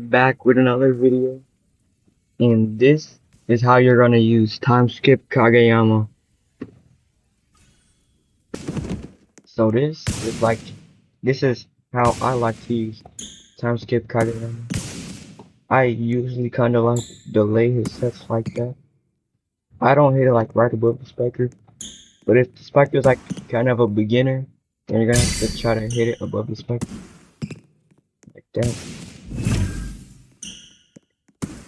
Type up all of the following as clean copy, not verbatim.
back with another video, and this is how you're gonna use time skip Kageyama. So this is how I like to use time skip Kageyama. I usually kind of like delay his sets like that. I don't hit it like right above the spiker, but if the spiker is like kind of a beginner, then you're gonna have to try to hit it above the spiker like that.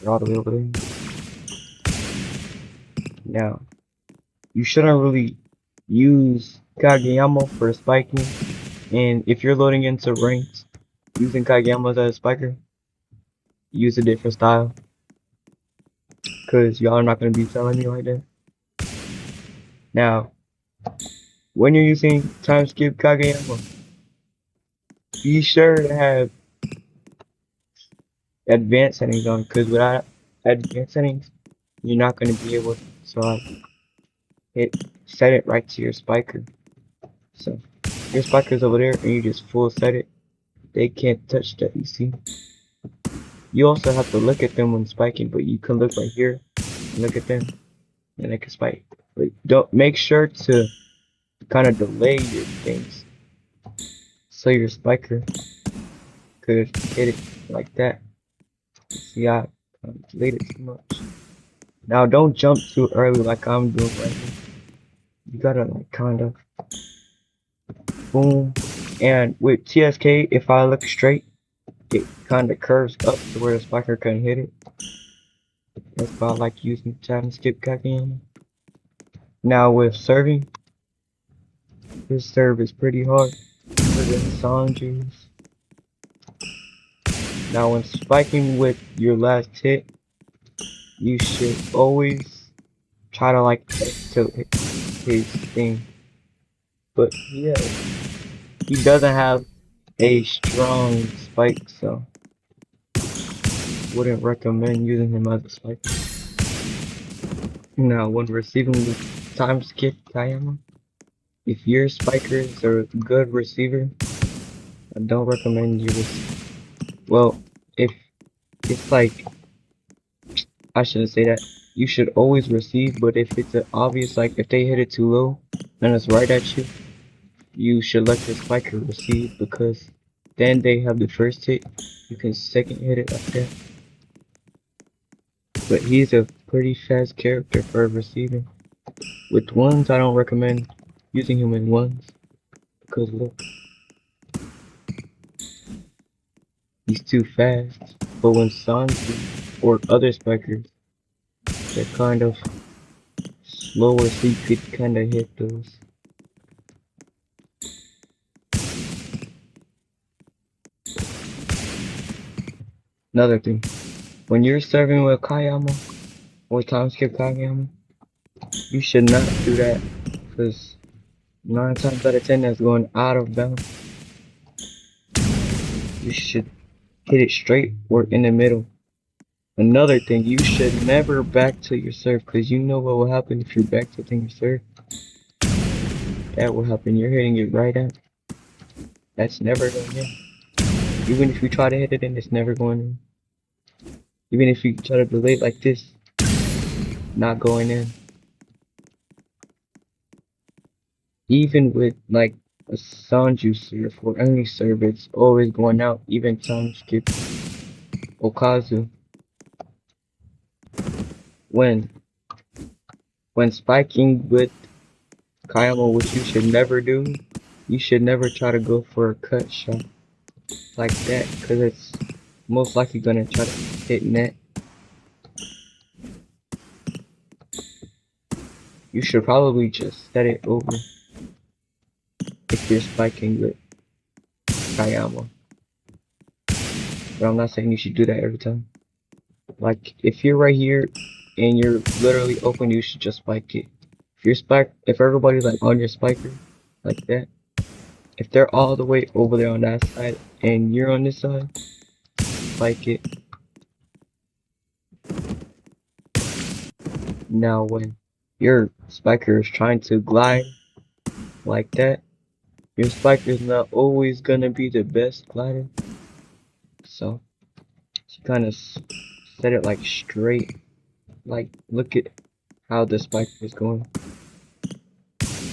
All the way over there. Now you shouldn't really use Kageyama for spiking. And if you're loading into ranks using Kageyama as a spiker, use a different style. Cause y'all are not gonna be telling me like that. Now, when you're using time skip Kageyama, be sure to have advanced settings on, cause without advanced settings, you're not gonna be able to set it right to your spiker. So your spiker's over there and you just full set it. They can't touch that, you see. You also have to look at them when spiking, but you can look right here, look at them, and they can spike. But don't make sure to kind of delay your things so your spiker could hit it like that. See, I delayed it too much. Now don't jump too early like I'm doing right here. You gotta like kind of boom. And with TSK, if I look straight, it kind of curves up to where the spiker can hit it. That's why I like using time skip Kageyama. Now with serving, this serve is pretty hard for the Sanjus. Now when spiking with your last hit, you should always try to like to hit his thing. But yeah, he doesn't have a strong spike, so wouldn't recommend using him as a spike. Now when receiving with time skip Kageyama, if your spiker is a good receiver, I don't recommend you receive. Well, if it's like, I shouldn't say that. You should always receive, but if it's obvious, like if they hit it too low and it's right at you, you should let your spiker receive, because then they have the first hit, you can second hit it like that. But he's a pretty fast character for receiving. With ones, I don't recommend using him in ones, because look, he's too fast. But when Sanji or other spikers, they're kind of slower, so you could kind of hit those. Another thing, when you're serving with Kageyama or time skip Kageyama, you should not do that, because 9 times out of 10 that's going out of bounds. You should hit it straight or in the middle. Another thing, you should never back to your serve, because you know what will happen if you're back tilting your serve. That will happen, you're hitting it right out. That's never going in. Even if you try to hit it in, it's never going in. Even if you try to delay it like this, not going in. Even with like a Sanju serve or any serve, it's always going out. Even time skip Okazu. When spiking with Kageyama, which you should never do, you should never try to go for a cut shot like that, because it's most likely gonna try to hit net. You should probably just set it over if you're spiking with Kageyama. But I'm not saying you should do that every time. Like if you're right here and you're literally open, you should just spike it. If everybody's like on your spiker like that, if they're all the way over there on that side and you're on this side, spike it. Now when your spiker is trying to glide like that, your spiker is not always gonna be the best glider. So So kind of set it like straight. Like look at how the spiker is going.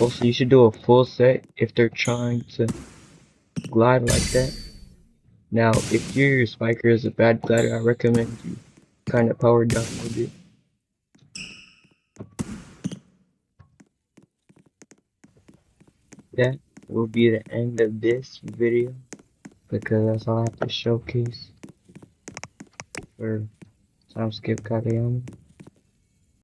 Also, you should do a full set if they're trying to glide like that. Now, if your spiker is a bad glider, I recommend you kind of power down a bit. That will be the end of this video because that's all I have to showcase for time skip Kageyama.